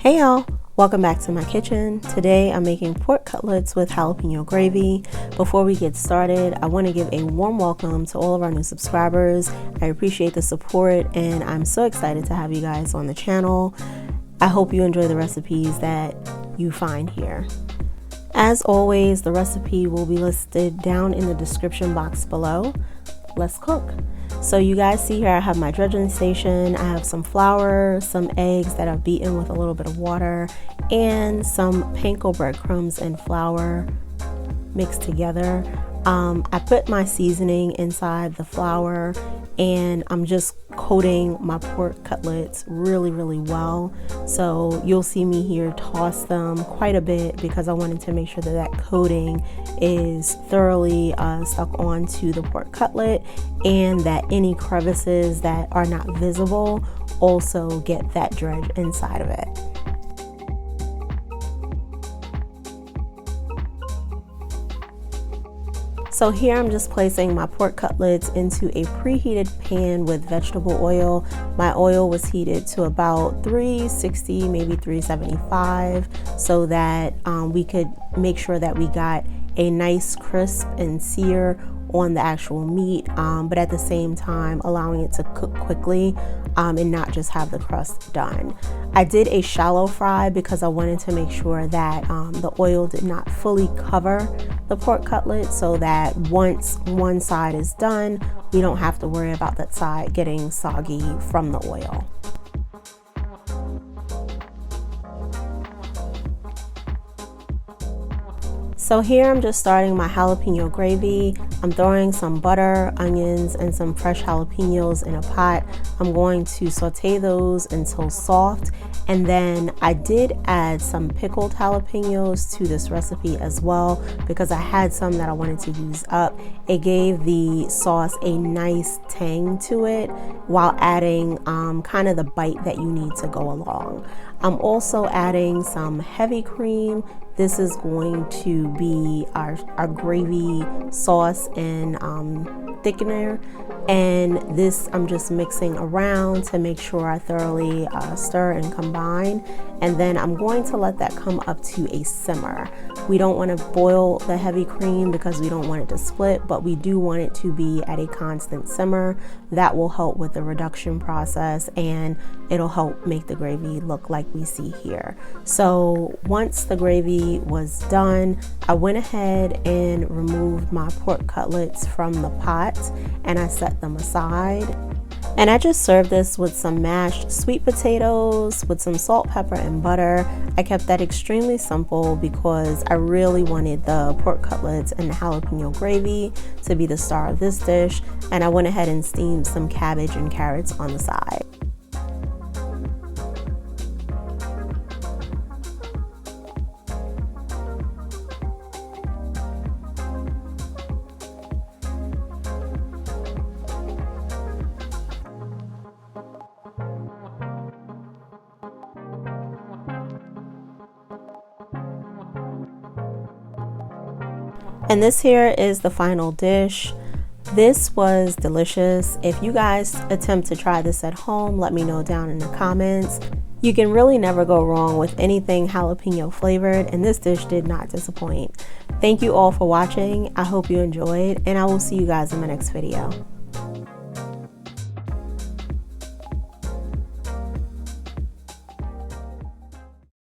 Hey y'all, welcome back to my kitchen. Today I'm making pork cutlets with jalapeno gravy. Before we get started, I want to give a warm welcome to all of our new subscribers. I appreciate the support and I'm so excited to have you guys on the channel. I hope you enjoy the recipes that you find here. As always, the recipe will be listed down in the description box below. Let's cook. So you guys see here I have my dredging station. I have some flour, some eggs that I've beaten with a little bit of water, and some panko breadcrumbs and flour mixed together. I put my seasoning inside the flour and I'm just coating my pork cutlets really well. So you'll see me here toss them quite a bit because I wanted to make sure that that coating is thoroughly stuck onto the pork cutlet and that any crevices that are not visible also get that dredge inside of it. So here I'm just placing my pork cutlets into a preheated pan with vegetable oil. My oil was heated to about 360, maybe 375, so that we could make sure that we got a nice crisp and sear on the actual meat, but at the same time allowing it to cook quickly and not just have the crust done. I did a shallow fry because I wanted to make sure that the oil did not fully cover the pork cutlet, so that once one side is done, we don't have to worry about that side getting soggy from the oil. So here I'm just starting my jalapeno gravy. I'm throwing some butter, onions, and some fresh jalapenos in a pot. I'm going to saute those until soft. And then I did add some pickled jalapenos to this recipe as well because I had some that I wanted to use up. It gave the sauce a nice tang to it while adding kind of the bite that you need to go along. I'm also adding some heavy cream. This is going to be our gravy sauce and thickener, and this I'm just mixing around to make sure I thoroughly stir and combine, and then I'm going to let that come up to a simmer. We don't want to boil the heavy cream because we don't want it to split, but we do want it to be at a constant simmer. That will help with the reduction process and it'll help make the gravy look like we see here. So once the gravy was done, I went ahead and removed my pork cutlets from the pot and I set them aside. And I just served this with some mashed sweet potatoes with some salt, pepper, and butter. I kept that extremely simple because I really wanted the pork cutlets and the jalapeno gravy to be the star of this dish. And I went ahead and steamed some cabbage and carrots on the side. And this here is the final dish. This was delicious. If you guys attempt to try this at home, let me know down in the comments. You can really never go wrong with anything jalapeno flavored, and this dish did not disappoint. Thank you all for watching. I hope you enjoyed, and I will see you guys in my next video.